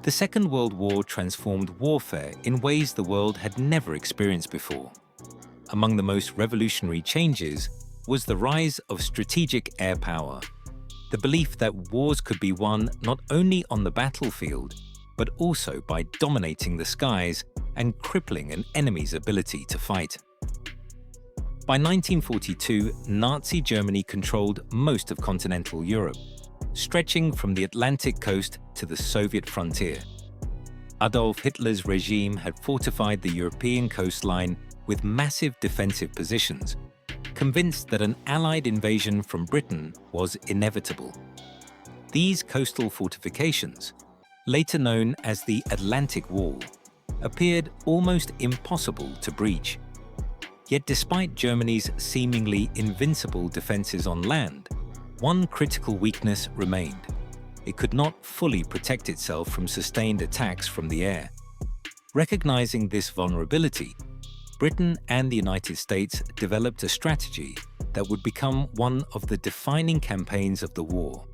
The Second World War transformed warfare in ways the world had never experienced before. Among the most revolutionary changes was the rise of strategic air power, the belief that wars could be won not only on the battlefield, but also by dominating the skies and crippling an enemy's ability to fight. By 1942, Nazi Germany controlled most of continental Europe, stretching from the Atlantic coast to the Soviet frontier. Adolf Hitler's regime had fortified the European coastline with massive defensive positions, convinced that an Allied invasion from Britain was inevitable. These coastal fortifications, later known as the Atlantic Wall, appeared almost impossible to breach. Yet despite Germany's seemingly invincible defenses on land, one critical weakness remained. It could not fully protect itself from sustained attacks from the air. Recognizing this vulnerability, Britain and the United States developed a strategy that would become one of the defining campaigns of the war.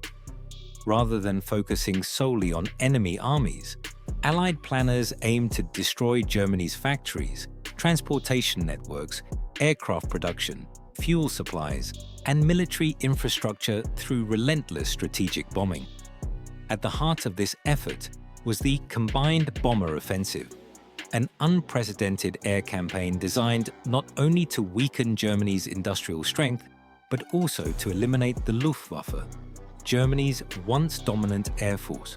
Rather than focusing solely on enemy armies, Allied planners aimed to destroy Germany's factories, transportation networks, aircraft production, fuel supplies, and military infrastructure through relentless strategic bombing. At the heart of this effort was the Combined Bomber Offensive, an unprecedented air campaign designed not only to weaken Germany's industrial strength, but also to eliminate the Luftwaffe, Germany's once dominant air force.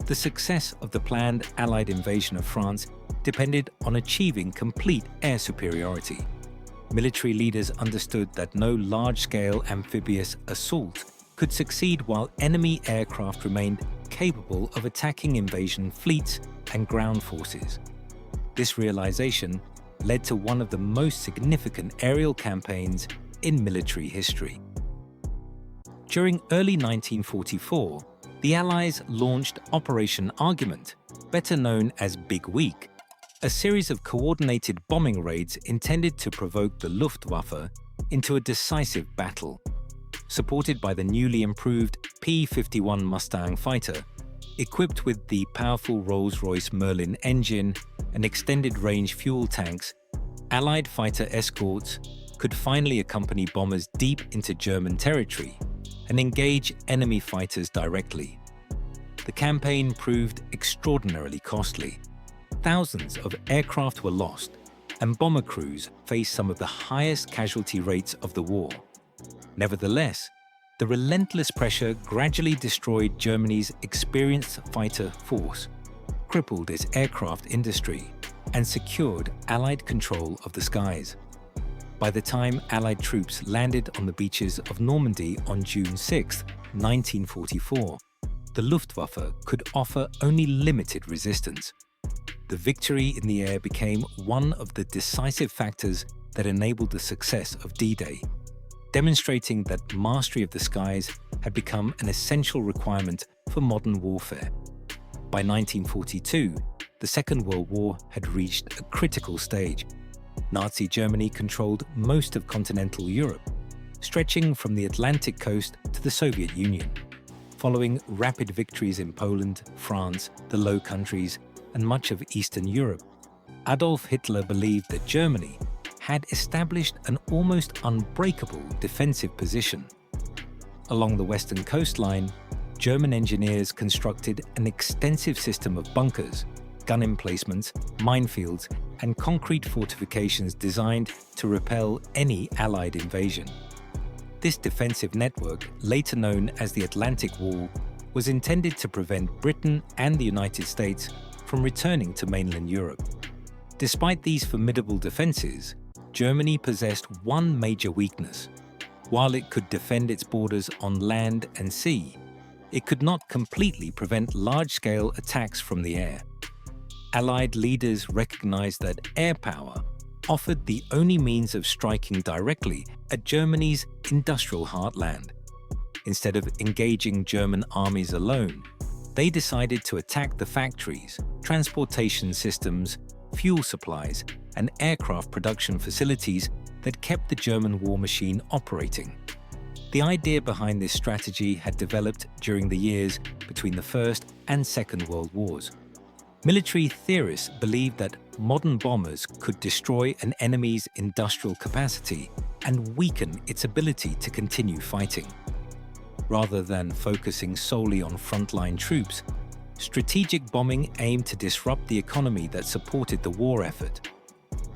The success of the planned Allied invasion of France depended on achieving complete air superiority. Military leaders understood that no large-scale amphibious assault could succeed while enemy aircraft remained capable of attacking invasion fleets and ground forces. This realization led to one of the most significant aerial campaigns in military history. During early 1944, the Allies launched Operation Argument, better known as Big Week, a series of coordinated bombing raids intended to provoke the Luftwaffe into a decisive battle. Supported by the newly improved P-51 Mustang fighter, equipped with the powerful Rolls-Royce Merlin engine and extended-range fuel tanks, Allied fighter escorts could finally accompany bombers deep into German territory and engage enemy fighters directly. The campaign proved extraordinarily costly. Thousands of aircraft were lost, and bomber crews faced some of the highest casualty rates of the war. Nevertheless, the relentless pressure gradually destroyed Germany's experienced fighter force, crippled its aircraft industry, and secured Allied control of the skies. By the time Allied troops landed on the beaches of Normandy on June 6, 1944, the Luftwaffe could offer only limited resistance. The victory in the air became one of the decisive factors that enabled the success of D-Day, demonstrating that mastery of the skies had become an essential requirement for modern warfare. By 1942, the Second World War had reached a critical stage. Nazi Germany controlled most of continental Europe, stretching from the Atlantic coast to the Soviet Union. Following rapid victories in Poland, France, the Low Countries, and much of Eastern Europe, Adolf Hitler believed that Germany had established an almost unbreakable defensive position. Along the western coastline, German engineers constructed an extensive system of bunkers, gun emplacements, minefields, and concrete fortifications designed to repel any Allied invasion. This defensive network, later known as the Atlantic Wall, was intended to prevent Britain and the United States from returning to mainland Europe. Despite these formidable defenses, Germany possessed one major weakness. While it could defend its borders on land and sea, it could not completely prevent large-scale attacks from the air. Allied leaders recognized that air power offered the only means of striking directly at Germany's industrial heartland. Instead of engaging German armies alone, they decided to attack the factories, transportation systems, fuel supplies, and aircraft production facilities that kept the German war machine operating. The idea behind this strategy had developed during the years between the First and Second World Wars. Military theorists believed that modern bombers could destroy an enemy's industrial capacity and weaken its ability to continue fighting. Rather than focusing solely on frontline troops, strategic bombing aimed to disrupt the economy that supported the war effort.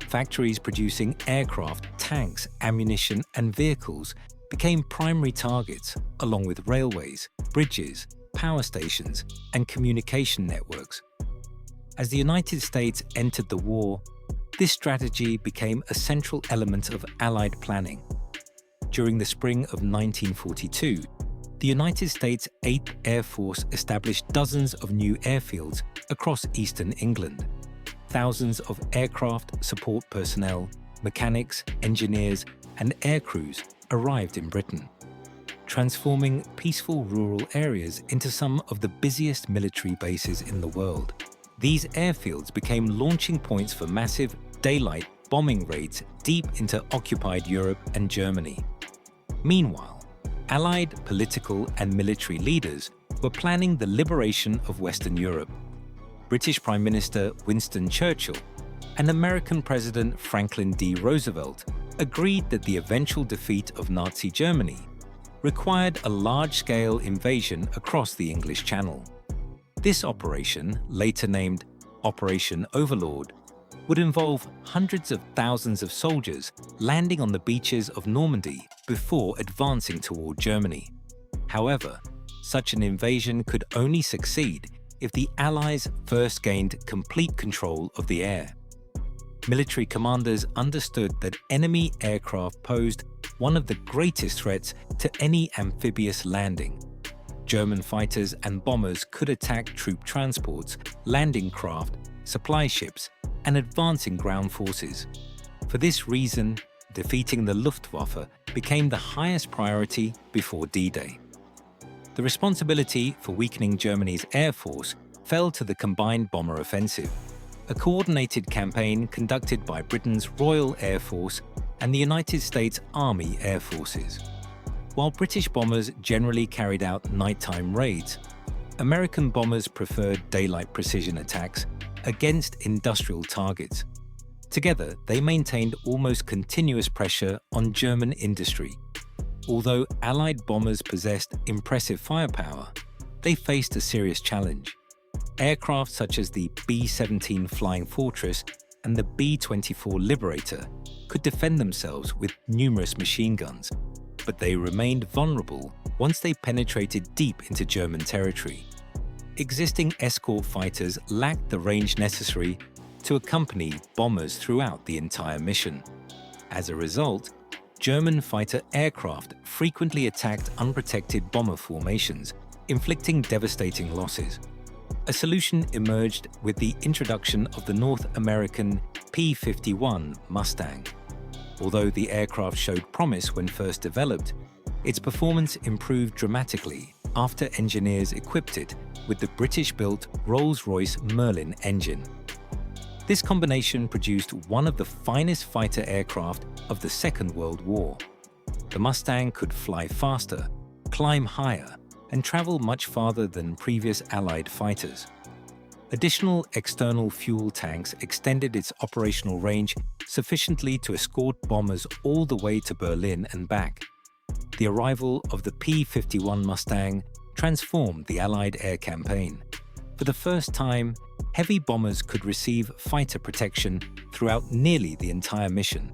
Factories producing aircraft, tanks, ammunition, and vehicles became primary targets, along with railways, bridges, power stations, and communication networks. As the United States entered the war, this strategy became a central element of Allied planning. During the spring of 1942, the United States 8th Air Force established dozens of new airfields across eastern England. Thousands of aircraft support personnel, mechanics, engineers, and air crews arrived in Britain, transforming peaceful rural areas into some of the busiest military bases in the world. These airfields became launching points for massive daylight bombing raids deep into occupied Europe and Germany. Meanwhile, Allied political and military leaders were planning the liberation of Western Europe. British Prime Minister Winston Churchill and American President Franklin D. Roosevelt agreed that the eventual defeat of Nazi Germany required a large-scale invasion across the English Channel. This operation, later named Operation Overlord, would involve hundreds of thousands of soldiers landing on the beaches of Normandy before advancing toward Germany. However, such an invasion could only succeed if the Allies first gained complete control of the air. Military commanders understood that enemy aircraft posed one of the greatest threats to any amphibious landing. German fighters and bombers could attack troop transports, landing craft, supply ships, and advancing ground forces. For this reason, defeating the Luftwaffe became the highest priority before D-Day. The responsibility for weakening Germany's air force fell to the Combined Bomber Offensive, a coordinated campaign conducted by Britain's Royal Air Force and the United States Army Air Forces. While British bombers generally carried out nighttime raids, American bombers preferred daylight precision attacks against industrial targets. Together, they maintained almost continuous pressure on German industry. Although Allied bombers possessed impressive firepower, they faced a serious challenge. Aircraft such as the B-17 Flying Fortress and the B-24 Liberator could defend themselves with numerous machine guns, but they remained vulnerable once they penetrated deep into German territory. Existing escort fighters lacked the range necessary to accompany bombers throughout the entire mission. As a result, German fighter aircraft frequently attacked unprotected bomber formations, inflicting devastating losses. A solution emerged with the introduction of the North American P-51 Mustang. Although the aircraft showed promise when first developed, its performance improved dramatically after engineers equipped it with the British-built Rolls-Royce Merlin engine. This combination produced one of the finest fighter aircraft of the Second World War. The Mustang could fly faster, climb higher, and travel much farther than previous Allied fighters. Additional external fuel tanks extended its operational range sufficiently to escort bombers all the way to Berlin and back. The arrival of the P-51 Mustang transformed the Allied air campaign. For the first time, heavy bombers could receive fighter protection throughout nearly the entire mission.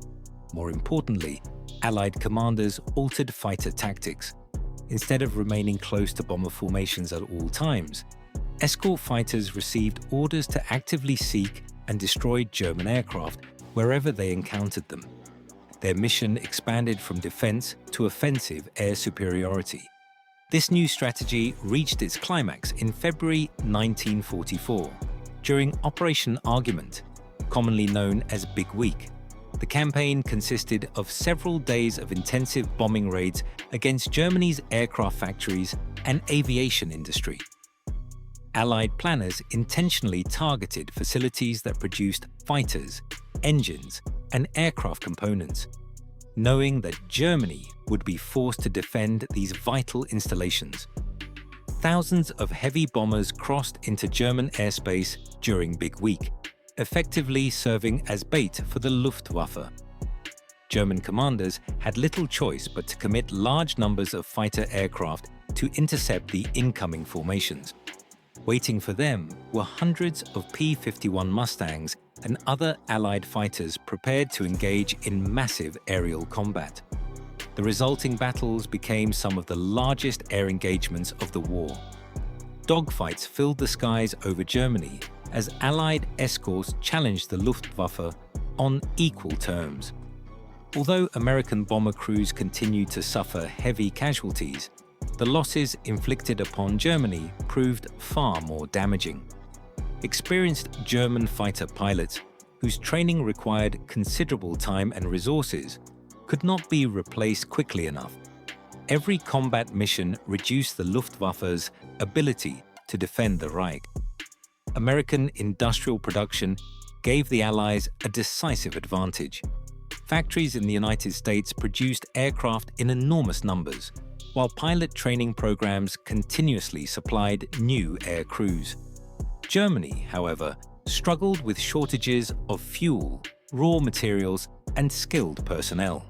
More importantly, Allied commanders altered fighter tactics. Instead of remaining close to bomber formations at all times, escort fighters received orders to actively seek and destroy German aircraft wherever they encountered them. Their mission expanded from defense to offensive air superiority. This new strategy reached its climax in February 1944, during Operation Argument, commonly known as Big Week. The campaign consisted of several days of intensive bombing raids against Germany's aircraft factories and aviation industry. Allied planners intentionally targeted facilities that produced fighters, engines, and aircraft components. knowing that Germany would be forced to defend these vital installations. Thousands of heavy bombers crossed into German airspace during Big Week, effectively serving as bait for the Luftwaffe. German commanders had little choice but to commit large numbers of fighter aircraft to intercept the incoming formations. Waiting for them were hundreds of P-51 Mustangs and other Allied fighters prepared to engage in massive aerial combat. The resulting battles became some of the largest air engagements of the war. Dogfights filled the skies over Germany as Allied escorts challenged the Luftwaffe on equal terms. Although American bomber crews continued to suffer heavy casualties, the losses inflicted upon Germany proved far more damaging. Experienced German fighter pilots, whose training required considerable time and resources, could not be replaced quickly enough. Every combat mission reduced the Luftwaffe's ability to defend the Reich. American industrial production gave the Allies a decisive advantage. Factories in the United States produced aircraft in enormous numbers, while pilot training programs continuously supplied new air crews. Germany, however, struggled with shortages of fuel, raw materials, and skilled personnel.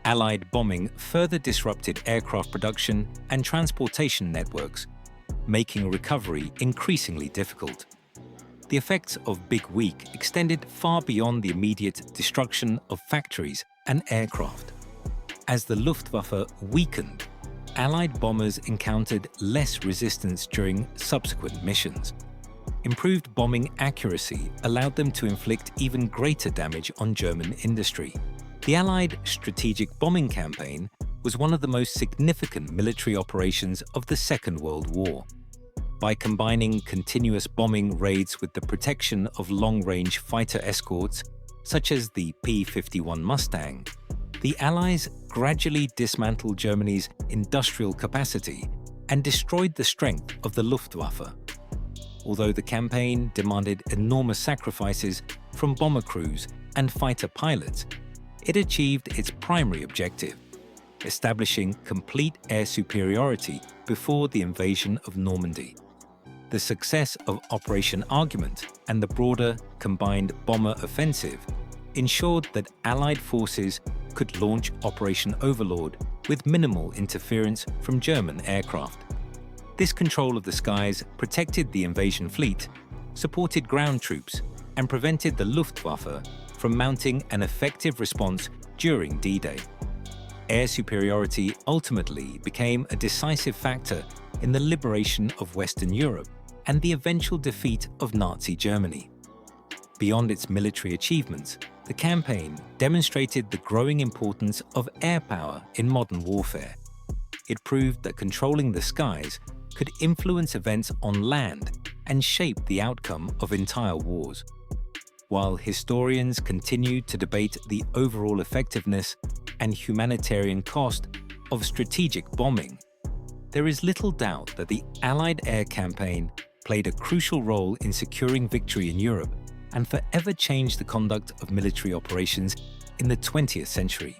Allied bombing further disrupted aircraft production and transportation networks, making recovery increasingly difficult. The effects of Big Week extended far beyond the immediate destruction of factories and aircraft. As the Luftwaffe weakened, Allied bombers encountered less resistance during subsequent missions. Improved bombing accuracy allowed them to inflict even greater damage on German industry. The Allied strategic bombing campaign was one of the most significant military operations of the Second World War. By combining continuous bombing raids with the protection of long-range fighter escorts, such as the P-51 Mustang, the Allies gradually dismantled Germany's industrial capacity and destroyed the strength of the Luftwaffe. Although the campaign demanded enormous sacrifices from bomber crews and fighter pilots, it achieved its primary objective, establishing complete air superiority before the invasion of Normandy. The success of Operation Argument and the broader combined bomber offensive ensured that Allied forces could launch Operation Overlord with minimal interference from German aircraft. This control of the skies protected the invasion fleet, supported ground troops, and prevented the Luftwaffe from mounting an effective response during D-Day. Air superiority ultimately became a decisive factor in the liberation of Western Europe and the eventual defeat of Nazi Germany. Beyond its military achievements, the campaign demonstrated the growing importance of air power in modern warfare. It proved that controlling the skies could influence events on land and shape the outcome of entire wars. While historians continue to debate the overall effectiveness and humanitarian cost of strategic bombing, there is little doubt that the Allied air campaign played a crucial role in securing victory in Europe and forever changed the conduct of military operations in the 20th century.